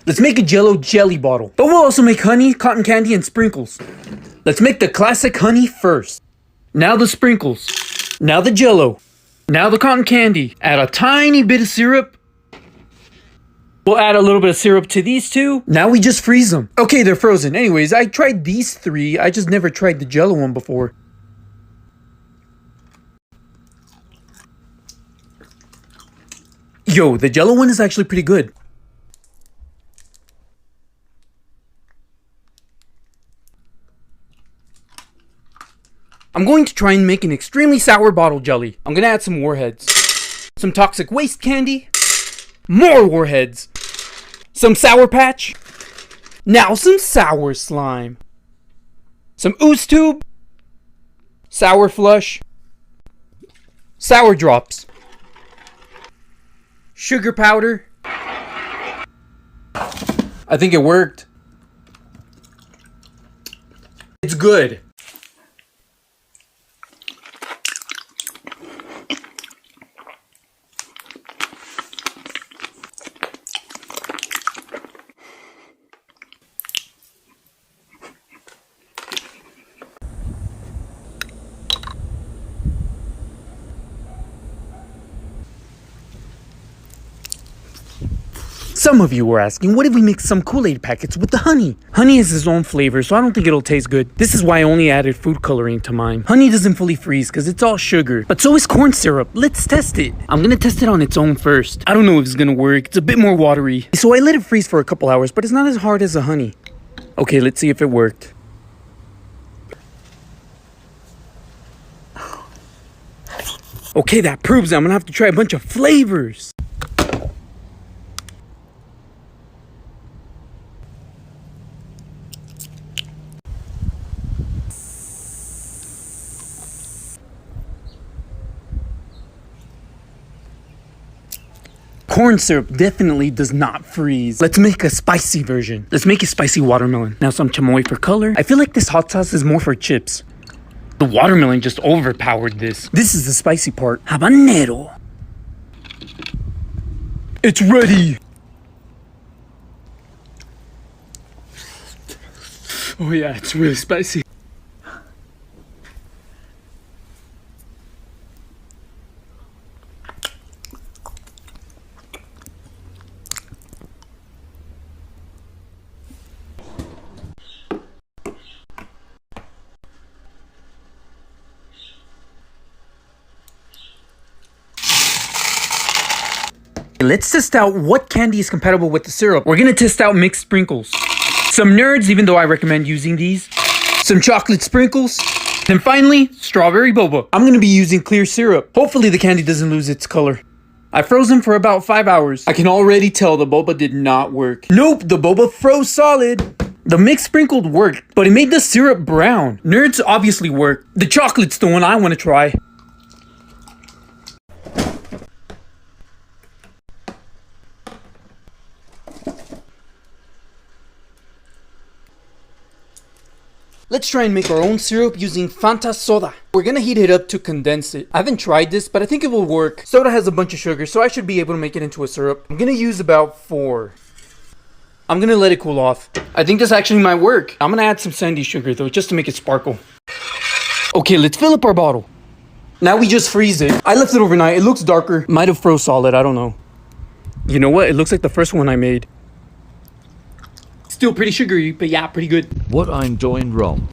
Let's make a Jello jelly bottle. But we'll also make honey, cotton candy, and sprinkles. Let's make the classic honey first. Now the sprinkles. Now the Jello. Now the cotton candy. Add a tiny bit of syrup. We'll add a little bit of syrup to these two. Now we just freeze them. Okay, they're frozen. Anyways, I tried these three. I just never tried the Jello one before. Yo, the Jello one is actually pretty good. I'm going to try and make an extremely sour bottle jelly. I'm gonna add some warheads. Some toxic waste candy. More warheads. Some Sour Patch. Now some sour slime. Some ooze tube. Sour flush. Sour drops. Sugar powder. I think it worked. It's good. Some of you were asking, what if we mix some Kool-Aid packets with the honey? Honey has its own flavor, so I don't think it'll taste good. This is why I only added food coloring to mine. Honey doesn't fully freeze because it's all sugar, but so is corn syrup. Let's test it. I'm gonna test it on its own first. I don't know if it's gonna work. It's a bit more watery. So I let it freeze for a couple hours, but it's not as hard as the honey. Okay, let's see if it worked. Okay, that proves it. I'm gonna have to try a bunch of flavors. Corn syrup definitely does not freeze. Let's make a spicy version. Let's make a spicy watermelon. Now some chamoy for color. I feel like this hot sauce is more for chips. The watermelon just overpowered this. This is the spicy part. Habanero. It's ready. Oh yeah, it's really spicy. Let's test out what candy is compatible with the syrup. We're gonna test out mixed sprinkles. Some nerds, even though I recommend using these. Some chocolate sprinkles. And finally, strawberry boba. I'm gonna be using clear syrup. Hopefully the candy doesn't lose its color. I froze them for about 5 hours. I can already tell the boba did not work. Nope, the boba froze solid. The mixed sprinkled worked, but it made the syrup brown. Nerds obviously work. The chocolate's the one I wanna try. Let's try and make our own syrup using Fanta soda. We're gonna heat it up to condense it. I haven't tried this, but I think it will work. Soda has a bunch of sugar, so I should be able to make it into a syrup. I'm gonna use about 4. I'm gonna let it cool off. I think this actually might work. I'm gonna add some sandy sugar though, just to make it sparkle. Okay, let's fill up our bottle. Now we just freeze it. I left it overnight. It looks darker. Might have froze solid, I don't know. You know what? It looks like the first one I made. Still pretty sugary, but yeah, pretty good. What I'm doing wrong.